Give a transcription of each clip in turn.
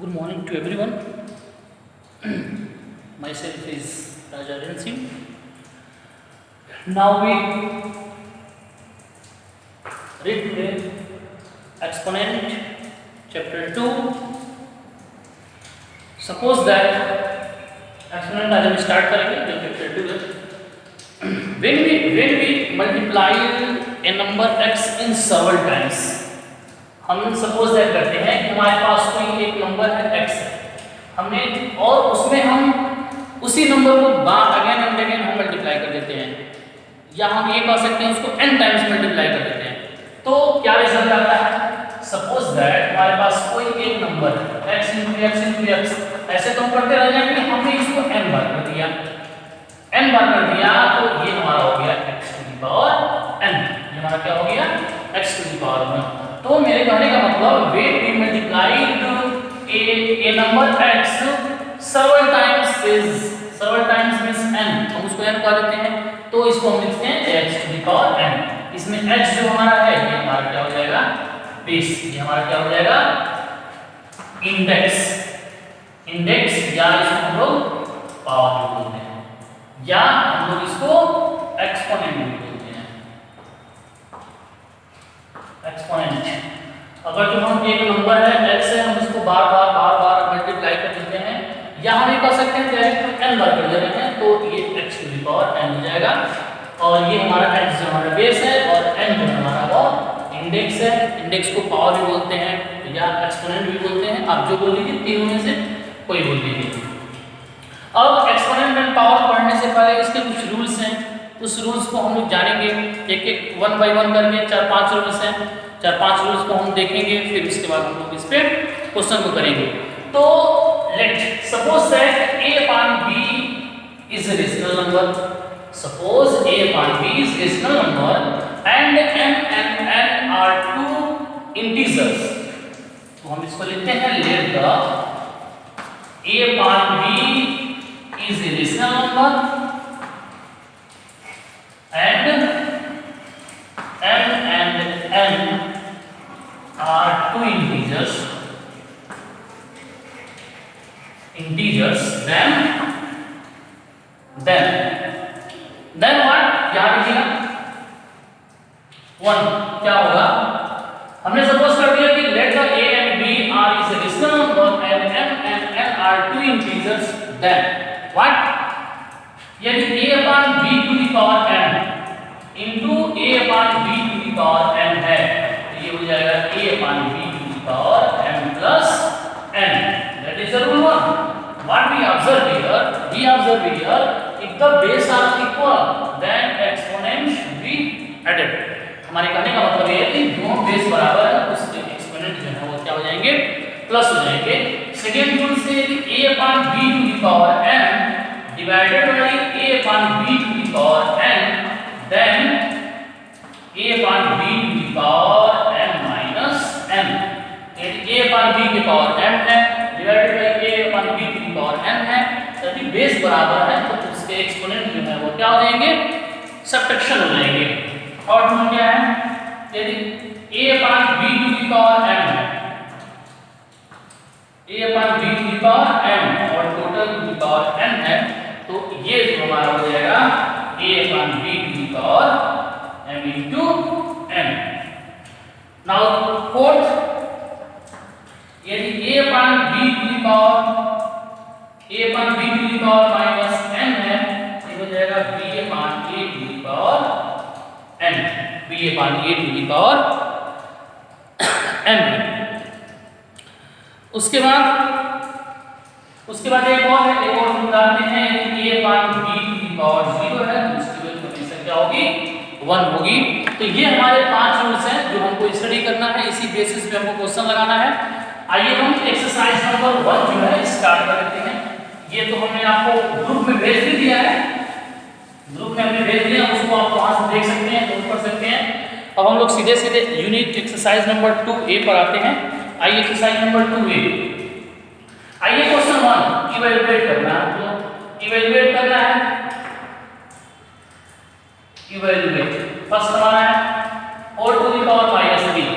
Good morning to everyone. Myself is Raja Singh. Now we read today Exponent chapter 2. Suppose that exponent आज हम start करेंगे जो chapter 2 है. When we multiply a number x in several times, हम suppose that करते हैं कि हमारे पास कोई एक नंबर है x है, हमने और उसमें हम उसी नंबर को अगेन एंड अगेन हम मल्टीप्लाई कर देते हैं, या हम ये कह सकते हैं उसको n टाइम्स मल्टीप्लाई कर देते हैं, तो क्या रिजल्ट आता है? सपोज दैट हमारे पास कोई एक नंबर है x into x, ऐसे तो हम करते रह जाएंगे, हमने इसको n बार कर दिया, तो ये हमारा हो गया x to the power n, ये हमारा क्या हो गया x to the power n. तो मेरे कहने का मतलब when we multiplied a number x several times means n, हम उसको n कह देते हैं, तो इसको हम लिखते हैं x to the power n. इसमें x जो हमारा है ये हमारा क्या हो जाएगा बेस, ये हमारा क्या हो जाएगा इंडेक्स, या इसको हम लोग पावर बोलते हैं, या हम लोग इसको एक्सपोनेंट भी बोलते हैं. एक्सपोनेंट अगर जो हम एक नंबर है x है, हम इसको बार बार मल्टीप्लाई कर देते हैं, या हम ये कर सकते हैं डायरेक्ट n बार कर दे रहे हैं, तो ये x to the power n हो जाएगा. और ये हमारा x जो हमारा बेस है और n जो हमारा वो इंडेक्स है. इंडेक्स को पावर भी बोलते हैं या एक्सपोनेंट भी बोलते हैं, आप जो बोल लीजिए तीनों में से कोई बोल लीजिए. अब एक्सपोनेंट एंड पावर पढ़ने से पहले इसके कुछ रूल्स हैं, उस रूल्स को हम लोग जानेंगे एक वन बाय वन करके. 4-5 रूल्स हैं, 4-5 रूल्स को हम देखेंगे, फिर उसके बाद हम लोग इस पे क्वेश्चन को करेंगे. तो let suppose that a upon b is a rational number. Suppose a upon b is rational number and m and n are two integers. तो हम इसको लिखते हैं let the a upon b is a rational number and m and n are two integers, then what? क्या लिखिएगा 1. क्या होगा? हमने सपोज कर दिया कि let the a and b are is a rational number and m and n are two integers, then what? यदि a upon b to the power n into a upon b to the power n है, तो ये हो जाएगा a upon b to the power n plus n. That is the rule 1. What we observe here, if the base are equal, then exponent should be added. हमारे कहने का मतलब ये है कि दोनों बेस बराबर है, उसके एक्सपोनेंट जो है वो क्या हो जाएंगे प्लस हो जाएंगे. सेकेंड रूल से यदि a upon b to the power n divided by a upon b to the power n, then a upon b to the power n minus n. यदि a upon b के power m है divided by a upon b to the power n है, यदि base बराबर है तो उसके exponent जो है वो क्या हो जाएंगे सब्ट्रैक्शन हो जाएंगे. और रूल क्या है? यदि a upon b to the power m है, a upon b to the power m और total to the power n है, तो ये जो हमारा हो जाएगा a upon b to the power m into n. Now fourth, यदि a upon b to the power minus n है, ये हो जाएगा b upon a to the power n, b upon a to the power n. उसके बाद एक और हम जानते हैं कि a upon b to the power 0 है, तो उसकी वैल्यू हमेशा क्या होगी 1 होगी. तो ये हमारे 5 रूल्स हैं जो हमको स्टडी करना है, इसी बेसिस पे हमको क्वेश्चन लगाना है. आइए हम एक्सरसाइज नंबर 1 जो है स्टार्ट कर लेते हैं. ये तो हमने आपको ग्रुप में भेज भी दिया है, उसको आप वहां से देख सकते हैं, नोट कर सकते हैं. अब हम लोग सीधे यूनिट एक्सरसाइज नंबर 2a पर आते हैं. आइए एक्सरसाइज नंबर 2a. आइए क्वेश्चन 1 इवैल्यूएट करना है, तो इवैल्यूएट करना है. फर्स्ट हमारा है और टू द पावर -3.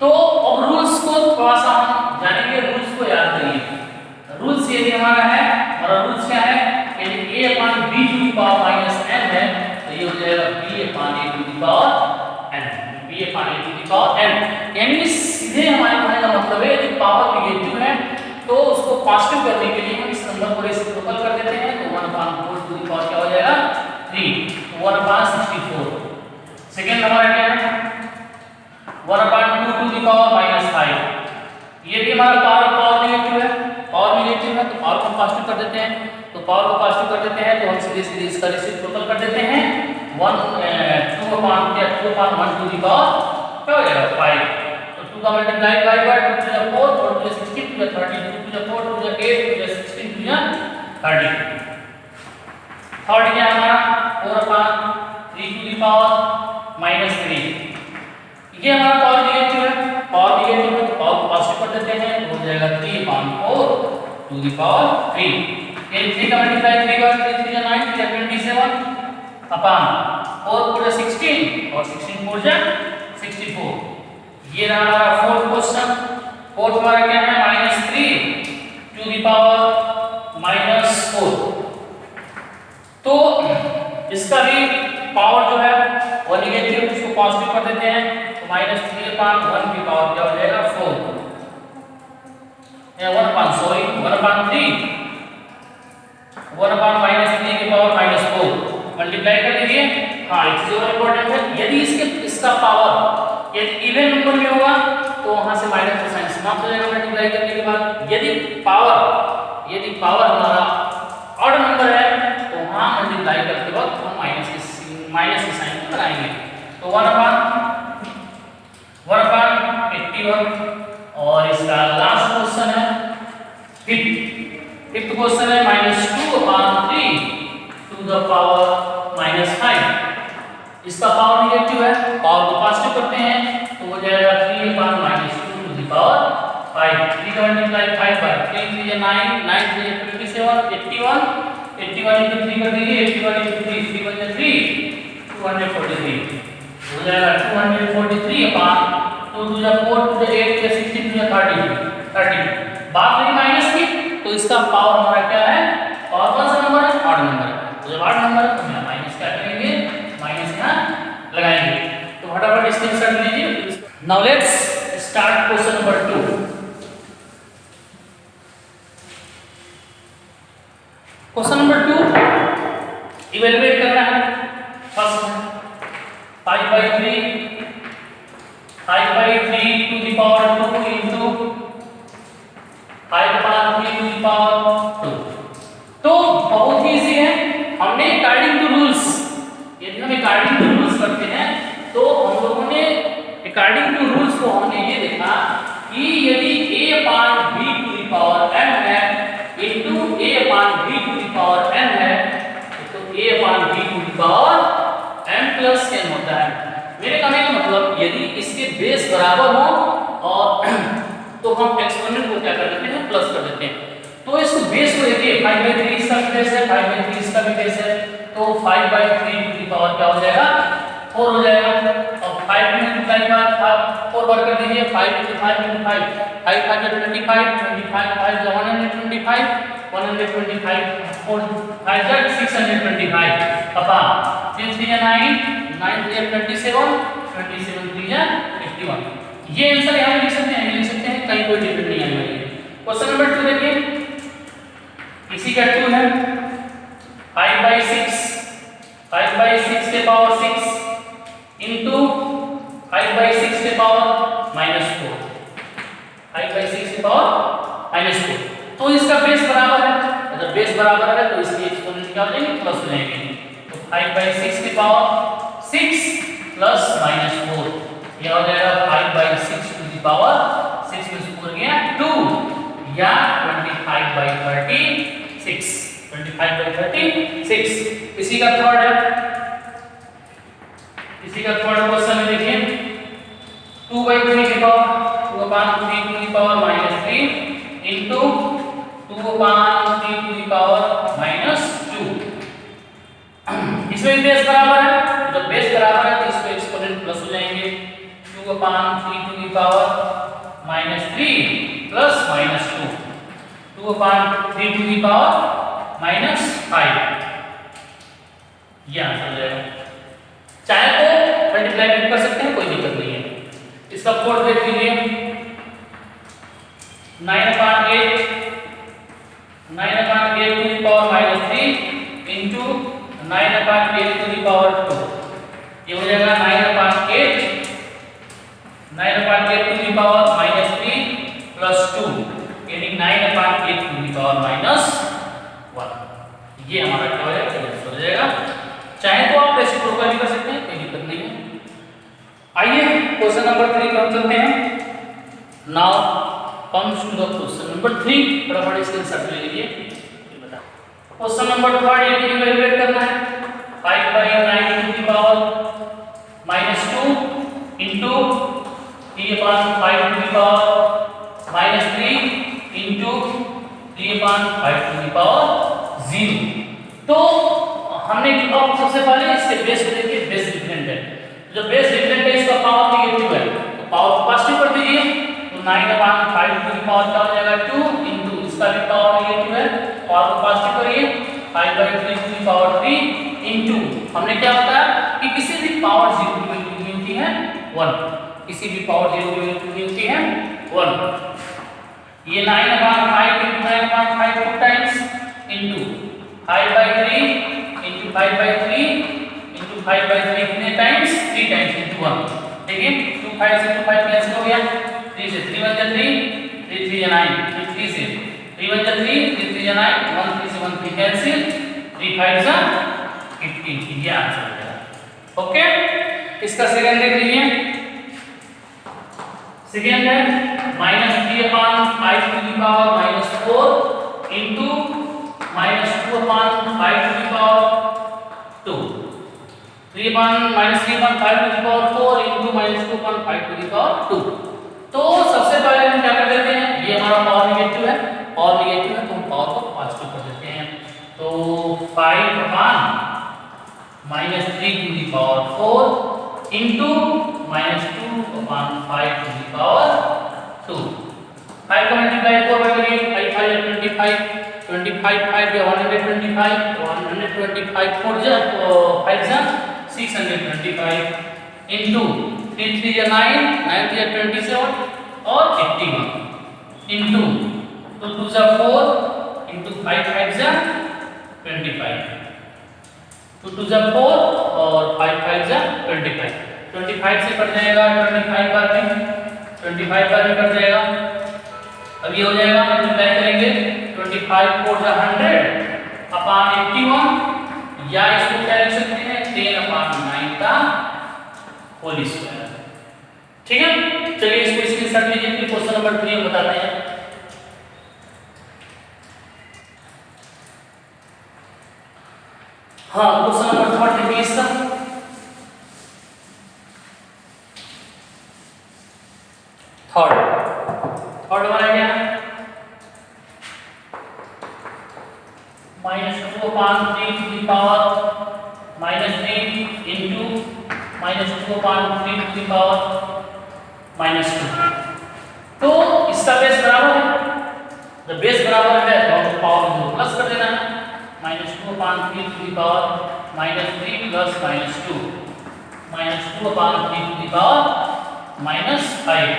तो अब रूल्स को थोड़ा सा हम जानेंगे, रूल्स को याद करिए. हमारा है, हमारा रूल्स क्या है, यानी a upon b to the power minus n है, तो ये हो जाएगा b upon a to the power n, b upon a to the power n, यानी सीधे हमारे कहने का मतलब है यदि पावर नेगेटिव है तो उसको पॉजिटिव करने के लिए हम इस नंबर को रेसिप्रोकल कर देते हैं, तो 1 upon 4 to the power क्या हो जाएगा 3, 1 upon 64। सेकेंड हमारा क्या है 1 upon 2 to the power minus 5, ये भी हमारा पावर नेगेटिव है, तो पावर को पॉजिटिव कर देते हैं, तो पावर को पॉजिटिव कर देते हैं तो हम सीधे इसका रेसिप्रोकल कर देते हैं 2 upon 1 to the power क्या हो जाएगा 5, तो 2 का multiply by 2 to the 4, 4 to the 16 to the 30, 2 to the 4 to the 8 to the 16 to the 30। Third क्या है हमारा 4 upon 3 to the power minus 3, ये हमारा पावर नेगेटिव है, तो पावर को पॉजिटिव कर देते हैं तो हो जाएगा 3 upon 4 to the power 3, ये 3 का मल्टीप्लाई 3 बाय 3 3 9 3 27 अपॉन 4 4 16 और 16 4 64, ये रहा हमारा फोर्थ क्वेश्चन। फोर्थ हमारा क्या है -3 टू द पावर -4, तो इसका भी पावर जो है वो नेगेटिव, इसको पॉजिटिव कर देते हैं तो -3 upon 1 की पावर क्या हो जाएगा 4, 1 upon 3 -3 की पावर -4 मल्टीप्लाई कर दीजिए। हाँ, एक चीज और इंपॉर्टेंट है, यदि इसका पावर यदि इवन नंबर में होगा तो वहां से माइनस का साइन समाप्त हो जाएगा मल्टीप्लाई करने के बाद। यदि पावर हमारा ऑड नंबर है तो वहां मल्टीप्लाई करते वक्त हम माइनस के साइन को लगाएंगे, तो 1 upon 81। और इसका लास्ट क्वेश्चन है फिफ्थ क्वेश्चन है -2 upon 3 टू द पावर -5, इसका पावर नेगेटिव है, पावर को पॉजिटिव करते हैं तो हो जाएगा 3 upon -2 टू द पावर 5, 3 का मल्टीप्लाई 5 बाय 3 3 9 9 3 27 81 81 into 3 कर दीजिए, 81 into 3 3 1 3 243 हो जाएगा 243 upon 2 to the 4 to the 8 to the 16 to the 30। बात रही माइनस की, तो इसका पावर हमारा क्या है, पावर कौन सा नंबर है, ऑड नंबर है, तो जब ऑड नंबर है तो हम माइनस क्या करेंगे, माइनस यहाँ लगाएंगे, तो फटाफट स्क्रीनशॉट लीजिए। Now let's start question number 2। Question number 2 evaluate करना है। First 5/3 to the power 2 into 5 upon 3 to the power 2, तो बहुत ही इजी है। हमने अकॉर्डिंग टू रूल्स, यदि हम अकॉर्डिंग टू रूल्स करते हैं तो हम लोगों ने अकॉर्डिंग टू रूल्स को हमने ये देखा कि यदि a upon b to the power m है into a upon b to the power n है तो a upon b to the power m plus n होता है। मेरे कहने का मतलब यदि इसके बेस बराबर हो और तो हम एक्सपोनेंट को क्या कर देते हैं, प्लस कर देते हैं, तो इस बेस को देखिए 5/3 इसका भी बेस है, 5/3 इसका भी बेस है, तो 5/3 टू द पावर क्या हो जाएगा 4 हो जाएगा। और 5 मल्टीप्लाई बाय 4 बार कर दीजिए, 5 into 5 into 5 5 5 is 25 25 5 is 125 125 4 5 is 625 upon 3 3 is 9 9 3 is 27 27 3 is 51। ये आंसर यहां लिख सकते हैं, कहीं कोई डिफरेंट नहीं आने वाली है। क्वेश्चन नंबर 2 देखिए, इसी का 2 है 5/6 के पावर 6 into 5/6 के पावर -4 5/6 के पावर -4, तो इसका बेस बराबर है, अगर बेस बराबर है तो इसकी एक्सपोनेंट क्या हो जाएंगे, प्लस हो जाएंगे, तो 5/6 की पावर 6 प्लस -4 यह हो जाएगा 5/6 टू द पावर 6 में 4 गया 2 या 25/36 25/36। इसी का थर्ड है, इसी का थर्ड क्वेश्चन में देखिए 2/3 की power 2 upon 3 to the power -3 into 2 upon 3 to the power -2। इसमें बेस बराबर है, जब बेस बराबर है तो इसको एक्सपोनेंट प्लस हो जाएंगे, 2 upon 3 to the power -3 plus -2 2/3 to the power -5, ये आंसर हो जाएगा। चाहे तो मल्टीप्लाई भी कर सकते हैं, कोई दिक्कत नहीं है। इसका कोड देख लीजिए, 9/8 to the power -3 into 9/8 to the power 2, ये हो जाएगा 9/8 टू दी पावर -3 प्लस 2, यानी 9/8 टू दी पावर -1। ये हमारा क्या हो जाएगा, हो जाएगा। चाहे तो आप रेसिप्रोकल भी कर सकते हैं, कोई दिक्कत नहीं है। आइए क्वेश्चन नंबर 3 पर हम चलते हैं। Now comes to the question number 3, फटाफट इसके साथ ले लीजिए। क्वेश्चन नंबर 3 ये इवैल्यूएट करना है 5/9 to the power -2 into 3/5 to the power -3 into 3/5 to the power 0। तो हमने अब सबसे पहले इसके बेस को देखिए, बेस डिफरेंट है। जो बेस डिफरेंट है इसका पावर नेगेटिव है, तो पावर को पॉजिटिव कर दीजिए, तो 9/5 टू दी पावर क्या हो जाएगा 2 इंटू इसका भी पावर नेगेटिव है, पावर को पॉजिटिव करिए 5/3 टू दी पावर 3 इंटू हमने क्या बताया कि किसी भी पावर 0 की वैल्यू कितनी होती है 1, किसी भी पावर 0 की वैल्यू कितनी होती है 1। ये 9/5 into 9/5 2 times into 5/3 into 5/3 into 5/3 कितने टाइम्स 3 टाइम्स इंटू 1। देखिए 2 5 से 2 5 कैंसिल हो गया, 3 से 3 1 3 3 3 9, 3 से 3 1 3 3 3 9, 1 3 से 1 3 कैंसिल, 3 5 से 15, ये आंसर हो जाएगा। ओके, इसका सेकंड देख लीजिए। सेकंड है -3/5 to the power -4 into -2/5 to the power 2, 3/5 to the power 4 into -2/5 to the power 2। तो सबसे पहले हम क्या कर देते हैं, ये हमारा पावर नेगेटिव है, पावर नेगेटिव है तो हम पावर को पॉजिटिव कर देते हैं। तो 5/-3 to the power 4 into -2/5 to the power 2। 5 का मल्टीप्लाई 4 बाय करिए, 5 5 25, 25 5 या 125, 125 4 जा 5 जा 625 इंटू 3 3 या 9, 9 3 27 और 81 इंटू 2 2 जा 4 इंटू 5 5 जा 25, 2 2 जा 4 और 5 5 जा 25, 25 से कट जाएगा 25 बार में, 25 बार में कट जाएगा। अब ये हो जाएगा, मल्टीप्लाई करेंगे 25 4 जा 100/81, या इसको क्या लिख सकते हैं 10/9 का होल स्क्वायर। ठीक है, चलिए इसको स्क्रीनशॉट लीजिए, फिर क्वेश्चन नंबर 3 बताते हैं। हाँ, क्वेश्चन नंबर 3 देखिए इसका। थर्ड हमारा क्या है -2/3 to the power -3 into -2/3 to the power -2। तो इसका बेस बराबर है, जब बेस बराबर है तो हम पावर को प्लस कर देना है, -2/3 to the power -3 plus -2, -2/3 to the power -5।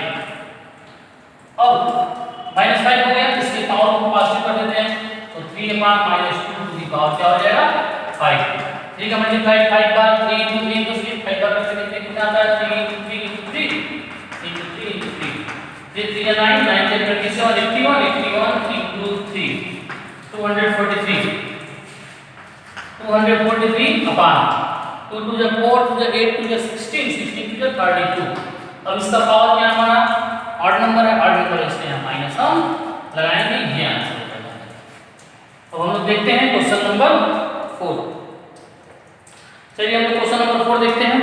अब -5 हो गया, इसकी पावर को पॉजिटिव कर देते हैं, तो 3/-2 टू दी पावर क्या हो जाएगा 5। 3 का मल्टीप्लाई 5 बार 3 इंटू 3 इंटू 3, 5 बार करके देखते हैं कितना आता है 3 इंटू 3 इंटू 3 इंटू 3 इंटू 3, 3 3 या 9, 9 3 27, 81 81 इंटू 3 243, 243/2 2 जा 4 2 जा 8 2 जा 16 16 2 जा 32। अब इसका पावर क्या हमारा ऑड नंबर है, ऑड नंबर इसलिए हम माइनस हम लगाएंगे, ये आंसर हो जाएगा। अब हम लोग देखते हैं क्वेश्चन नंबर 4। चलिए हम लोग क्वेश्चन नंबर 4 देखते हैं,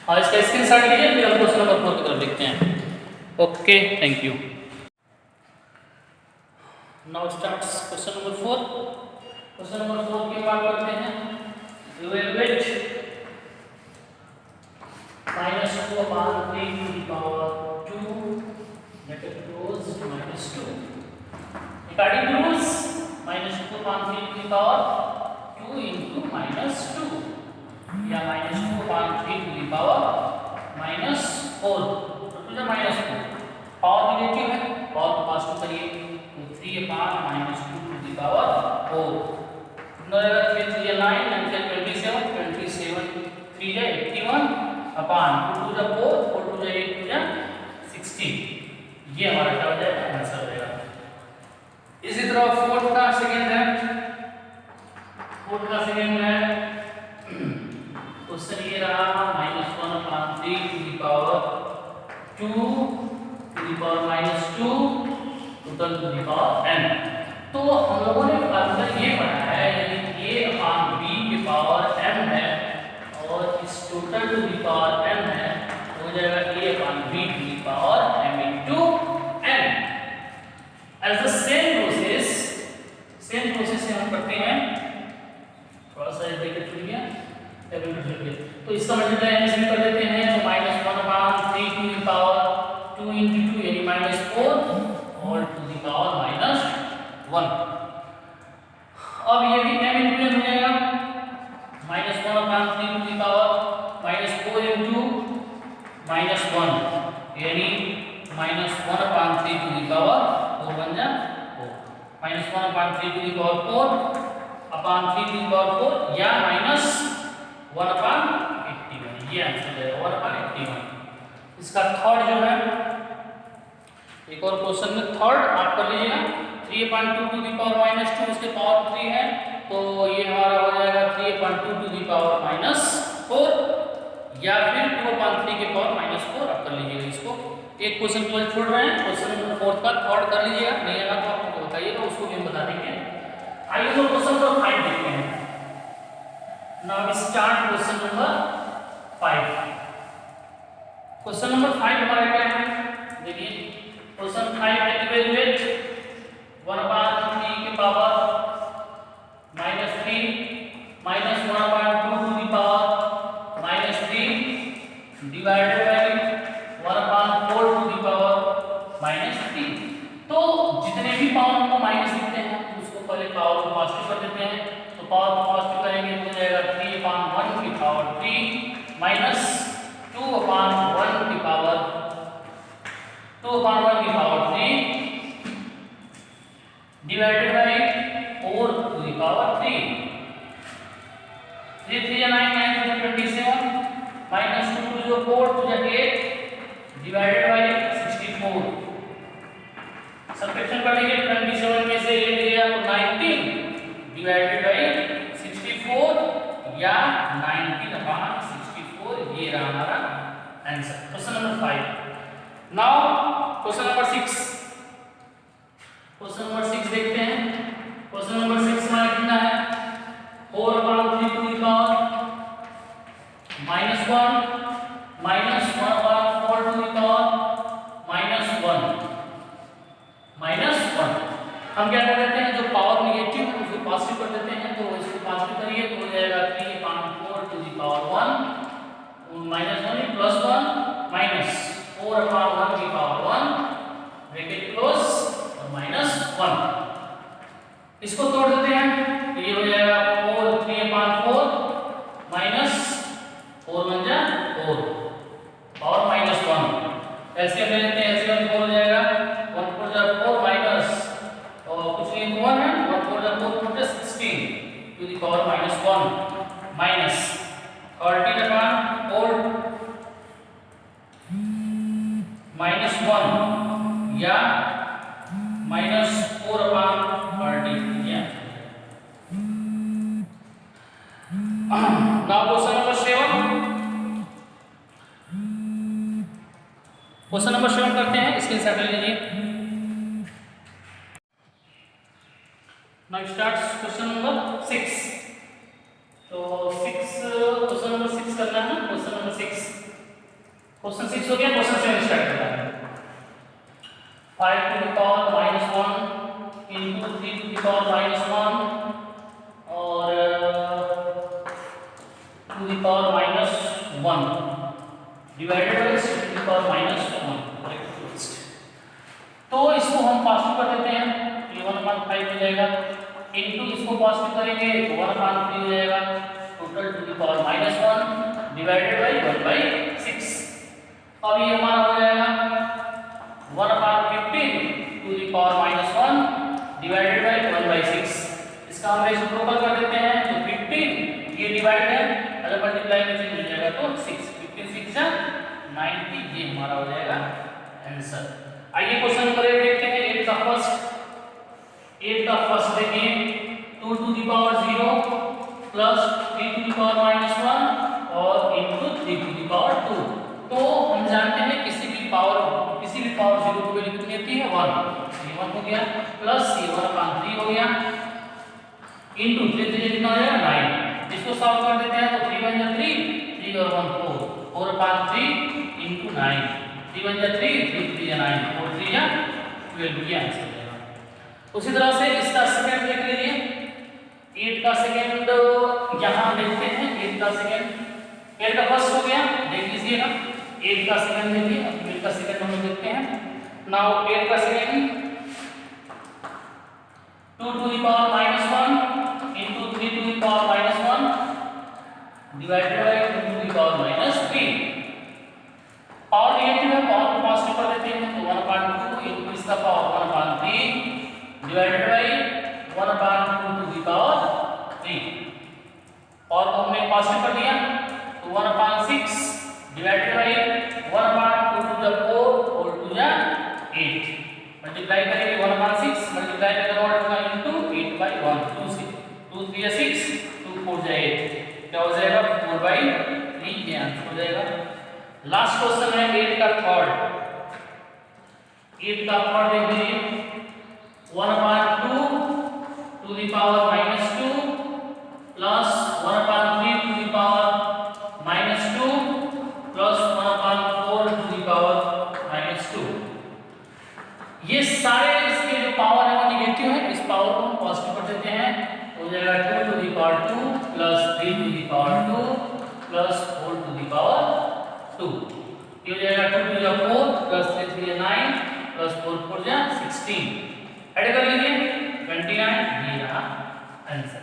और इसका स्क्रीनशॉट लीजिए, फिर हम क्वेश्चन नंबर 4 की तरफ देखते हैं। Okay, thank you. Now starts question number 4। Question number 4 की बात करते हैं, evaluate -2/3 to the power 2 that is close -2 upon 3 to the power 2 into minus 2 या minus 2 upon 3 to the power minus 4 तो minus 4 पावर नेगेटिव है power को positive करिए तो 3 upon minus 2 to the power 4 NREGA 3 3 9 and 27 27 3 जा 81 upon 2 to the 4 4 to the 8 to the 16 ये हमारा क्या हो जाएगा आंसर हो जाएगा। इसी तरह फोर्थ का सेकंड है क्वेश्चन ये रहा -1 upon 3 to the power 2 to the power -2 total to the power n। तो हम लोगों ने फॉर्मूला ये पढ़ा है यानी a upon b की पावर m है और इस total to the power m है हो जाएगा a upon b to the power m into n। as the same process से हम करते हैं थोड़ा सा ब्रैकेट छूट गया तो इसका मल्टीप्लाई हम इसमें कर देते हैं तो -1 upon 3 to the power 2 into 2 यानी -4 और to the power -1। अब ये भी m into n हो जाएगा -1 upon 3 to the power -4 into -1 यानी -1 upon 3 to the power 4 बन जा -1 upon 3 to the power 4 upon 3 to the power 4 या -1 upon 81 ये आंसर है 1 upon 81। इसका थर्ड जो है एक और क्वेश्चन में थर्ड आप कर लीजिएगा 3 upon 2 to the power -2 उसके पावर 3 है तो ये हमारा हो जाएगा 3 upon 2 to the power -4 या फिर 2 upon 3 के पावर -4 आप कर लीजिएगा इसको। एक क्वेश्चन केवल छोड़ रहे हैं क्वेश्चन नंबर 4 का थर्ड कर लीजिएगा नहीं आएगा तो आपको बताइएगा उसको भी हम बता देंगे। आइए तो क्वेश्चन नंबर 5 देखते हैं। Now we start question number 5। Question number 5 हमारा क्या है देखिए क्वेश्चन 5 है इवैल्यूएट 1 upon 3 की power -3 -1 upon 2 to the power -3 divided by 1 upon 4 to the power -3। तो जितने भी पावर हमको माइनस लिखते हैं उसको पहले पावर को पॉजिटिव कर देते हैं तो पावर को पॉजिटिव करेंगे तो हो जाएगा 3 upon 1 की पावर 3 माइनस 2 upon 1 की पावर 2 upon 1 की power 3 divided by 4 to the power 3 3 3 9 9 27 minus 2 to the 4 to the 8 divided by 64। Subtraction कर लीजिए 27 में से 8 गया तो 19 डिवाइडेड बाय 64 या 19 upon 64 ये रहा हमारा answer. Question number 5। Now question number 6 देखते हैं। क्वेश्चन नंबर 6 हमारा कितना है 4 upon 3 to the power -1 -1 upon 4 to the power -1 हम क्या कर देते हैं जो पावर नेगेटिव है उसको पॉजिटिव कर देते हैं तो इसको पॉजिटिव करिए तो हो जाएगा 3 upon 4 to the power 1 -1 plus 1 minus 4 upon 1 की पावर 1 ब्रैकेट क्लोज और -1 इसको तोड़ देते हैं तो ये हो जाएगा 4 3 upon 4 माइनस 4 बन जा 4 और -1 एलसीएम ले लेते हैं एलसीएम 4 हो जाएगा 1 4 जा 4 माइनस और कुछ नहीं 1 है 1 4 जा 4 4 जा 16 to the power -1 minus 13 upon 4 -1 या -4 upon 13 या now question number 7 question number 7 करते हैं स्क्रीनशॉट ले लीजिए। Now starts question number 6। तो 6 क्वेश्चन नंबर 6 करना है क्वेश्चन नंबर 6 क्वेश्चन 6 हो गया क्वेश्चन 7 स्टार्ट करना है 5 to the power -1 into 3 to the power -1 और to the power -1 divided bye 6 to the power -1। तो इसको हम पॉजिटिव कर देते हैं तो 1/5 हो जाएगा इनटू इसको पॉजिटिव करेंगे तो 1/3 हो जाएगा, total to the power -1 divided by 1/6। अब ये हमारा हो जाएगा 1/15 to the power -1 divided by 1/6। इसका हम रेसिप्रोकल कर देते हैं तो 15 ये डिवाइड है, अगर मल्टीप्लाई में चेंज हो जाएगा तो 6, 15 6 90, ये हमारा हो जाएगा आंसर। आइए क्वेश्चन नंबर 8 देखते हैं। 8 का फर्स्ट देखिए 2 to the power 0 plus 3 to the power -1 और इनटू 3 टू द पावर 2। तो हम जानते हैं किसी भी पावर 0 की वैल्यू कितनी होती है 1, ये 1 हो गया, प्लस ये 1/3 हो गया, इनटू 3 3 कितना हो जाएगा 9। इसको सॉल्व कर देते हैं तो 3 1 3, 3 और 1 4, 4/3 इनटू 9, 3 1 3, 3 3 9, 4 3 12, ये आंसर हो जाएगा। उसी तरह से इसका सेकंड देख लीजिए। 8 का सेकंड यहां देखते हैं। 8 का सेकंड, 8 का फर्स्ट हो गया, देख लीजिएगा। 8 का सेकंड देखिए, अब 8 का सेकंड हम लोग देखते हैं। नाउ 8 का second 2 to the power -1 into 3 to the power -1 divided by 2 to the power -3। Power negative है, पावर को पॉजिटिव कर देते हैं तो 1/2 इनटू इसका power 1/3 divided by 1/2 to the power 3। और को हमने पॉजिटिव कर दिया तो 1/6 डिवाइडेड बाय 1/2 टू द 4 और टू द 8। मल्टीप्लाई करेंगे 1/6 मल्टीप्लाई करेंगे और होगा इनटू 8/1, 2 से 2 3 6, 2 4 8, क्या हो जाएगा 4/3, ये आंसर हो जाएगा। लास्ट क्वेश्चन है 8 का थर्ड। 8 का थर्ड देख लीजिए 1/2 to the power -2 plus 1/3 to the power -2 plus 1/4 to the power -2। ये सारे इसके जो पावर है वो नेगेटिव है, इस पावर को हम पॉजिटिव कर देते हैं, हो जाएगा 2 to the power 2 plus 3 to the power 2 plus 4 to the power 2। ये हो जाएगा 2 to the 4 plus 3 3 9 plus 4 4 16। Add कर लीजिए 29, ये रहा आंसर।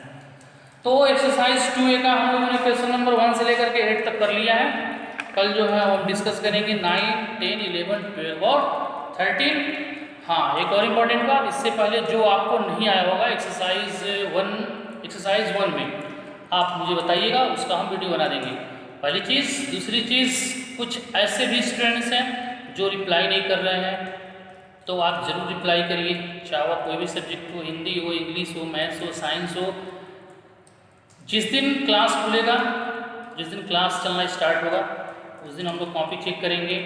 तो एक्सरसाइज 2A का हम लोगों ने क्वेश्चन नंबर 1 से लेकर के 8 तक कर लिया है। कल जो है हम डिस्कस करेंगे 9 10 11 12 और 13। हाँ, एक और इम्पोर्टेंट बात, इससे पहले जो आपको नहीं आया होगा एक्सरसाइज 1 में आप मुझे बताइएगा, उसका हम वीडियो बना देंगे। पहली चीज़। दूसरी चीज़, कुछ ऐसे भी स्टूडेंट्स हैं जो रिप्लाई नहीं कर रहे हैं, तो आप ज़रूर रिप्लाई करिए, चाहे वो कोई भी सब्जेक्ट हो, हिंदी हो, इंग्लिश हो, मैथ्स हो, साइंस हो। जिस दिन क्लास खुलेगा, जिस दिन क्लास चलना स्टार्ट होगा, उस दिन हम लोग कॉपी चेक करेंगे।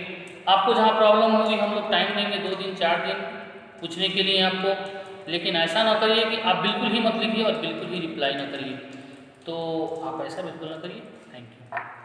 आपको जहाँ प्रॉब्लम होगी हम लोग टाइम देंगे 2 दिन 4 दिन पूछने के लिए आपको, लेकिन ऐसा ना करिए कि आप बिल्कुल ही मत लिखिए और बिल्कुल ही रिप्लाई ना करिए। तो आप ऐसा बिल्कुल ना करिए। Thank you.